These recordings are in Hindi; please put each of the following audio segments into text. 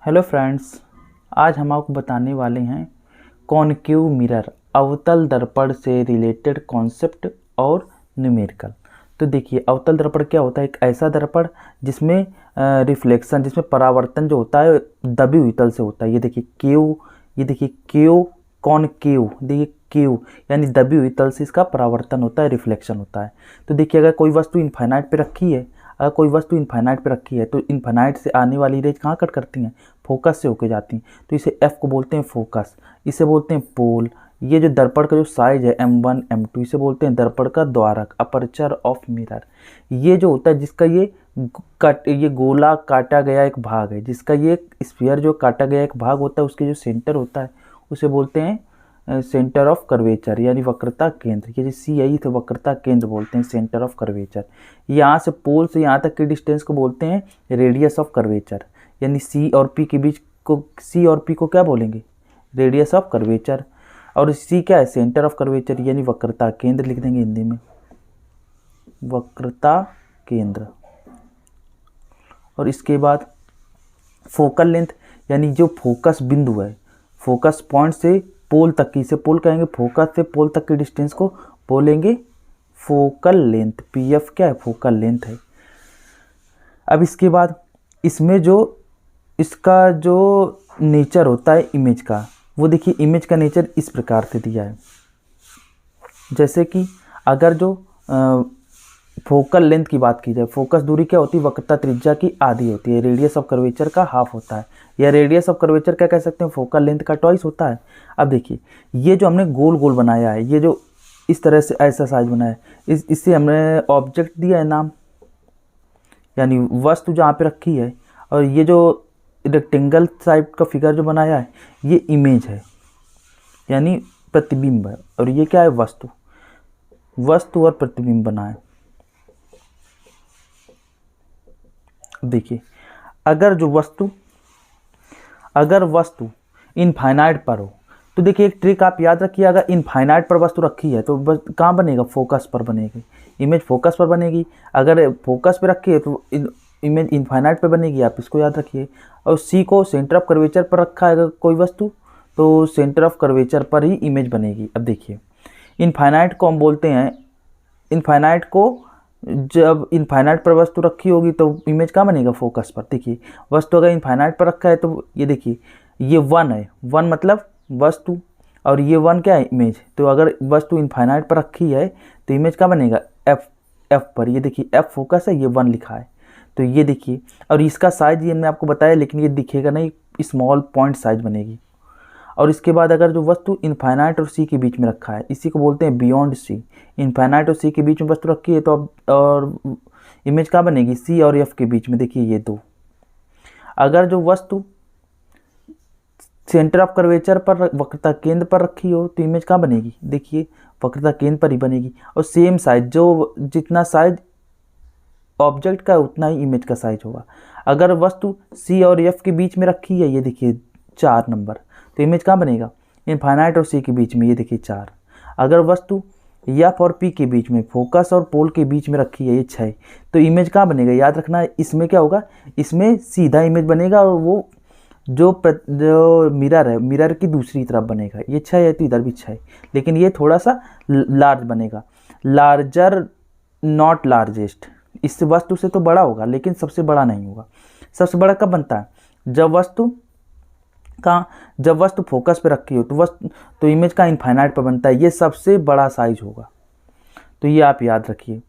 हेलो फ्रेंड्स, आज हम आपको बताने वाले हैं कॉनकेव मिरर अवतल दर्पण से रिलेटेड कॉन्सेप्ट और न्यूमेरिकल। तो देखिए, अवतल दर्पण क्या होता है? एक ऐसा दर्पण जिसमें रिफ्लेक्शन, जिसमें परावर्तन जो होता है दबी हुई तल से होता है। ये देखिए केव, ये देखिए केव, कॉनकेव, देखिए केव यानी दबी हुई तल से इसका परावर्तन होता है, रिफ्लेक्शन होता है। तो देखिए, अगर कोई वस्तु इनफाइनाइट पे रखी है, अगर कोई वस्तु इनफाइनाइट पे रखी है तो इनफाइनाइट से आने वाली रेज कहाँ कट करती हैं? फोकस से होके जाती हैं। तो इसे एफ को बोलते हैं फोकस, इसे बोलते हैं पोल। ये जो दर्पण का जो साइज है M1 M2, इसे बोलते हैं दर्पण का द्वारक, अपर्चर ऑफ मिरर। ये जो होता है जिसका ये गोला काटा गया एक भाग है, जिसका ये स्फीयर जो काटा गया एक भाग होता है, उसके जो सेंटर होता है उसे बोलते हैं सेंटर ऑफ कर्वेचर यानी वक्रता केंद्र। ये जो सी आई तो वक्रता केंद्र बोलते हैं, सेंटर ऑफ कर्वेचर। यहाँ से पोल से यहाँ तक के डिस्टेंस को बोलते हैं रेडियस ऑफ कर्वेचर, यानी सी और पी के बीच को, सी और पी को क्या बोलेंगे? Radius of curvature. और सी क्या है? सेंटर ऑफ कर्वेचर यानी वक्रता केंद्र लिख देंगे हिंदी में, वक्रता केंद्र। और इसके बाद फोकल लेंथ यानी जो फोकस बिंदु है, फोकस पॉइंट से पोल तक की, इसे पोल कहेंगे, फोकस से पोल तक के डिस्टेंस को बोलेंगे फोकल लेंथ। पीएफ क्या है? फोकल लेंथ है। अब इसके बाद इसमें जो इसका जो नेचर होता है इमेज का, वो देखिए इमेज का नेचर इस प्रकार से दिया है। जैसे कि अगर जो फोकल लेंथ की बात की जाए, फोकस दूरी क्या होती है? वक्रता त्रिज्या की आधी होती है, रेडियस ऑफ कर्वेचर का हाफ होता है, या रेडियस ऑफ कर्वेचर क्या कह सकते हैं? फोकल लेंथ का ट्वाइस होता है। अब देखिए, ये जो हमने गोल गोल बनाया है, ये जो इस तरह से ऐसा साइज बनाया है, इससे हमने ऑब्जेक्ट दिया है नाम, यानी वस्तु जहाँ पे रखी है। और ये जो रेक्टेंगल टाइप का फिगर जो बनाया है, ये इमेज है यानी प्रतिबिंब है। और ये क्या है? वस्तु। वस्तु और प्रतिबिंब बना है। देखिए, अगर वस्तु इनफाइनाइट पर हो तो देखिए एक ट्रिक आप याद रखिए, अगर इनफाइनाइट पर वस्तु रखी है तो बस कहाँ बनेगा? फोकस पर बनेगी, इमेज फोकस पर बनेगी। अगर फोकस पे रखी है तो इमेज इनफाइनाइट पर बनेगी, आप इसको याद रखिए। और सी को सेंटर ऑफ कर्वेचर पर रखा है अगर कोई वस्तु, तो सेंटर ऑफ कर्वेचर पर ही इमेज बनेगी। अब देखिए, इनफाइनाइट को हम बोलते हैं, इनफाइनाइट को जब इनफाइनाइट पर वस्तु रखी होगी तो इमेज कहाँ बनेगा? फोकस पर। देखिए, वस्तु अगर इनफाइनाइट पर रखा है तो ये देखिए, ये 1 है, 1 मतलब वस्तु, और ये 1 क्या है? इमेज। तो अगर वस्तु इनफाइनाइट पर रखी है तो इमेज कहाँ बनेगा? एफ पर। ये देखिए एफ फोकस है, ये 1 लिखा है। तो ये देखिए, और इसका साइज ये मैंने आपको बताया, लेकिन ये दिखेगा नहीं, स्मॉल पॉइंट साइज बनेगी। और इसके बाद अगर जो वस्तु इनफाइनाइट और सी के बीच में रखा है, इसी को बोलते हैं बियॉन्ड सी। इनफाइनाइट और सी के बीच में वस्तु रखी है तो अब और इमेज कहाँ बनेगी? सी और एफ के बीच में। देखिए ये 2। अगर जो वस्तु सेंटर ऑफ कर्वेचर पर, वक्रता केंद्र पर रखी हो तो इमेज कहाँ बनेगी? देखिए वक्रता केंद्र पर ही बनेगी। और सेम साइज, जो जितना साइज ऑब्जेक्ट का उतना ही इमेज का साइज होगा। अगर वस्तु सी और एफ के बीच में रखी है, ये देखिए 4 नंबर, तो इमेज कहाँ बनेगा? इनफाइनाइट और सी के बीच में, ये देखिए 4। अगर वस्तु एफ और पी के बीच में, फोकस और पोल के बीच में रखी है, ये 6, तो इमेज कहाँ बनेगा? याद रखना, इसमें क्या होगा? इसमें सीधा इमेज बनेगा और वो जो मिरर है, मिरर की दूसरी तरफ बनेगा। ये 6 है तो इधर भी 6, लेकिन ये थोड़ा सा लार्ज बनेगा। लार्जर नॉट लार्जेस्ट, इससे वस्तु से तो बड़ा होगा लेकिन सबसे बड़ा नहीं होगा। सबसे बड़ा कब बनता है? जब वस्तु फोकस पे रखी हो तो इमेज का इनफाइनाइट पर बनता है, ये सबसे बड़ा साइज होगा। तो ये आप याद रखिए।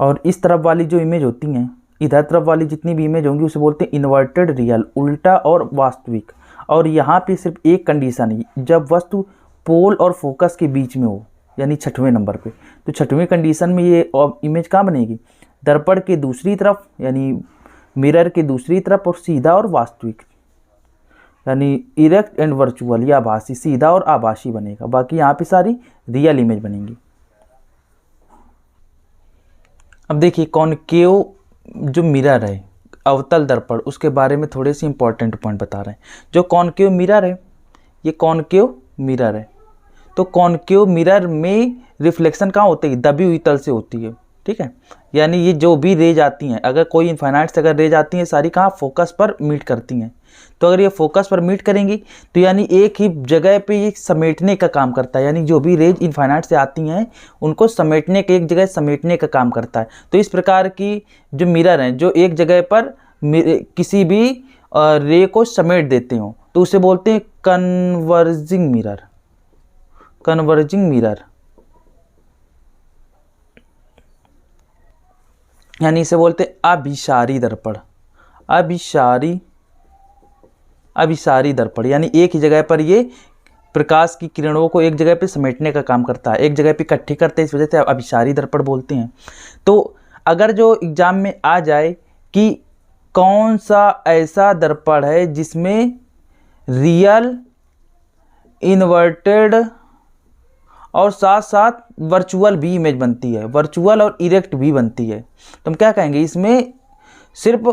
और इस तरफ वाली जो इमेज होती हैं, इधर तरफ वाली जितनी भी इमेज होंगी उसे बोलते हैं इन्वर्टेड रियल, उल्टा और वास्तविक। और यहाँ पे सिर्फ एक कंडीशन है, जब वस्तु पोल और फोकस के बीच में हो, यानी 6वें नंबर पे। तो 6वें कंडीशन में ये इमेज कहाँ बनेगी? दर्पण के दूसरी तरफ, यानी मिरर के दूसरी तरफ, और सीधा और वास्तविक, यानी इरेक्ट एंड वर्चुअल या आभासी, सीधा और आभासी बनेगा। बाकी यहाँ पे सारी रियल इमेज बनेंगी। अब देखिए, कॉनकेव जो मिरर है, अवतल दर्पण, उसके बारे में थोड़े से इंपॉर्टेंट पॉइंट बता रहे हैं। जो कॉनकेव मिरर है, ये कॉनकेव मिरर है। तो कॉनकेव मिरर में रिफ्लेक्शन कहाँ होती है? दबी हुई तल से होती है। ठीक है। यानी ये जो भी रेज आती हैं, अगर कोई इनफाइनाइट से अगर रेज आती हैं, सारी कहाँ फोकस पर मीट करती हैं। तो अगर ये फोकस पर मीट करेंगी तो यानी एक ही जगह पे ये समेटने का काम करता है, यानी जो भी रेज इनफाइनाइट से आती हैं उनको समेटने के, एक जगह समेटने का काम करता है। तो इस प्रकार की जो मिरर हैं जो एक जगह पर किसी भी रे को समेट देते हो तो उसे बोलते हैं कन्वर्जिंग मिरर। कन्वर्जिंग मिरर यानी इसे बोलते हैं अभिसारी दर्पण। अभिसारी दर्पण यानी एक ही जगह पर ये प्रकाश की किरणों को एक जगह पे समेटने का काम करता है, एक जगह पे इकट्ठी करते हैं, इस वजह से अभिसारी दर्पण बोलते हैं। तो अगर जो एग्जाम में आ जाए कि कौन सा ऐसा दर्पण है जिसमें रियल, इन्वर्टेड और साथ साथ वर्चुअल भी इमेज बनती है, वर्चुअल और इरेक्ट भी बनती है, तो हम क्या कहेंगे, इसमें सिर्फ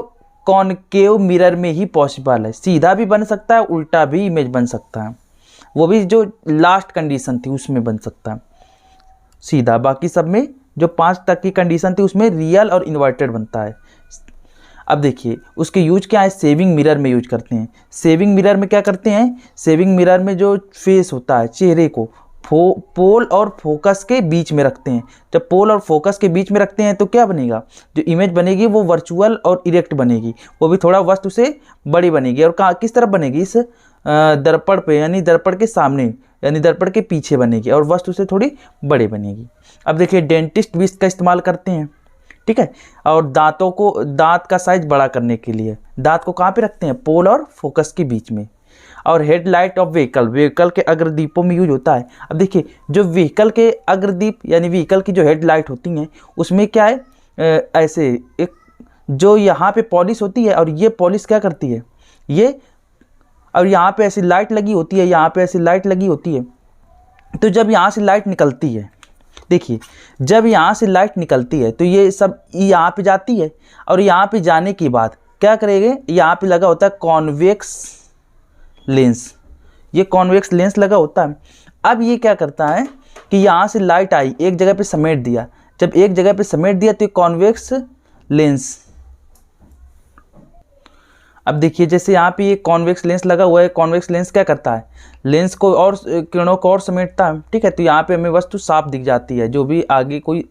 कॉनकेव मिरर में ही पॉसिबल है। सीधा भी बन सकता है, उल्टा भी इमेज बन सकता है, वो भी जो लास्ट कंडीशन थी उसमें बन सकता है सीधा। बाकी सब में जो 5 तक की कंडीशन थी उसमें रियल और इन्वर्टेड बनता है। अब देखिए उसके यूज क्या है, सेविंग मिरर में यूज करते हैं। सेविंग मिरर में क्या करते हैं, सेविंग मिरर में जो फेस होता है, चेहरे को पोल और फोकस के बीच में रखते हैं। जब पोल और फोकस के बीच में रखते हैं तो क्या बनेगा, जो इमेज बनेगी वो वर्चुअल और इरेक्ट बनेगी, वो भी थोड़ा वस्तु से बड़ी बनेगी। और कहाँ किस तरफ बनेगी, इस दर्पण पे, यानी दर्पण के सामने, यानी दर्पण के पीछे बनेगी और वस्तु से थोड़ी बड़ी बनेगी। अब देखिए डेंटिस्ट भी इसका इस्तेमाल करते हैं, ठीक है। और दांतों को, दांत का साइज बड़ा करने के लिए दांत को कहाँ पे रखते हैं, पोल और फोकस के बीच में। और हेडलाइट ऑफ व्हीकल, व्हीकल के अग्रदीपों में यूज होता है। अब देखिए जो व्हीकल के अग्रदीप यानी व्हीकल की जो हेडलाइट होती हैं उसमें क्या है, ऐसे एक जो यहाँ पे पॉलिश होती है और ये पॉलिश क्या करती है, ये और यहाँ पे ऐसी लाइट लगी होती है, यहाँ पे ऐसी लाइट लगी होती है। तो जब यहाँ से लाइट निकलती है, देखिए जब यहाँ से लाइट निकलती है तो ये सब यहाँ पे जाती है और यहाँ पे जाने के बाद क्या करेंगे, यहाँ पे लगा होता है कॉन्वेक्स लेंस, ये कॉन्वेक्स लेंस लगा होता है। अब ये क्या करता है कि यहाँ से लाइट आई, एक जगह पे समेट दिया, जब एक जगह पे समेट दिया तो ये कॉन्वेक्स लेंस। अब देखिए जैसे यहाँ पे ये कॉन्वेक्स लेंस लगा हुआ है, कॉन्वेक्स लेंस क्या करता है, लेंस को और किरणों को और समेटता है, ठीक है। तो यहाँ पे हमें वस्तु साफ दिख जाती है जो भी आगे कोई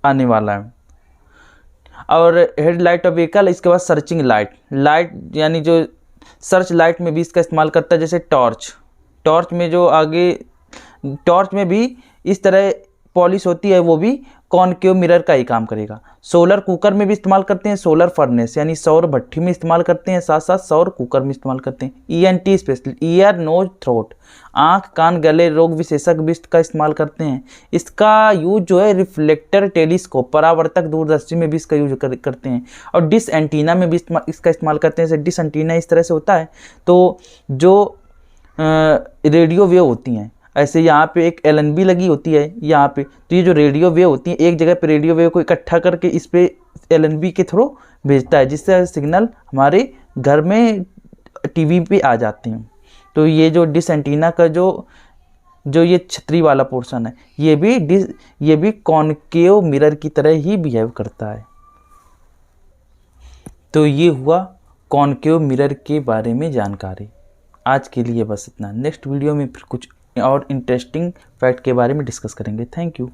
आने वाला है। और हेडलाइट ऑफ व्हीकल, इसके बाद सर्चिंग लाइट, लाइट यानी जो सर्च लाइट में भी इसका इस्तेमाल करता है, जैसे टॉर्च, टॉर्च में जो आगे, टॉर्च में भी इस तरह पॉलिश होती है, वो भी कॉनकेव मिरर का ही काम करेगा। सोलर कुकर में भी इस्तेमाल करते हैं, सोलर फर्नेस यानी सौर भट्ठी में इस्तेमाल करते हैं, साथ साथ सौर कुकर में इस्तेमाल करते हैं। ENT specialist, ear nose throat, आँख कान गले रोग विशेषज्ञ भी इसका इस्तेमाल करते हैं। इसका यूज जो है रिफ्लेक्टर टेलीस्कोप, परावर्तक दूरदर्शी में भी इसका यूज करते हैं। और डिश एंटीना में भी इसका इस्तेमाल करते हैं। जैसे डिश एंटीना इस तरह से होता है, तो जो रेडियो वेव होती हैं, ऐसे यहाँ पे एक LNB लगी होती है यहाँ पे, तो ये जो रेडियो वेव होती है एक जगह पे रेडियो वेव को इकट्ठा करके इस पे LNB के थ्रू भेजता है, जिससे सिग्नल हमारे घर में टीवी पे आ जाते हैं। तो ये जो डिश एंटीना का जो ये छतरी वाला पोर्शन है, ये भी कॉनकेव मिरर की तरह ही बिहेव करता है। तो ये हुआ कॉनकेव मिरर के बारे में जानकारी। आज के लिए बस इतना, नेक्स्ट वीडियो में फिर कुछ और इंटरेस्टिंग फैक्ट के बारे में डिस्कस करेंगे। Thank you.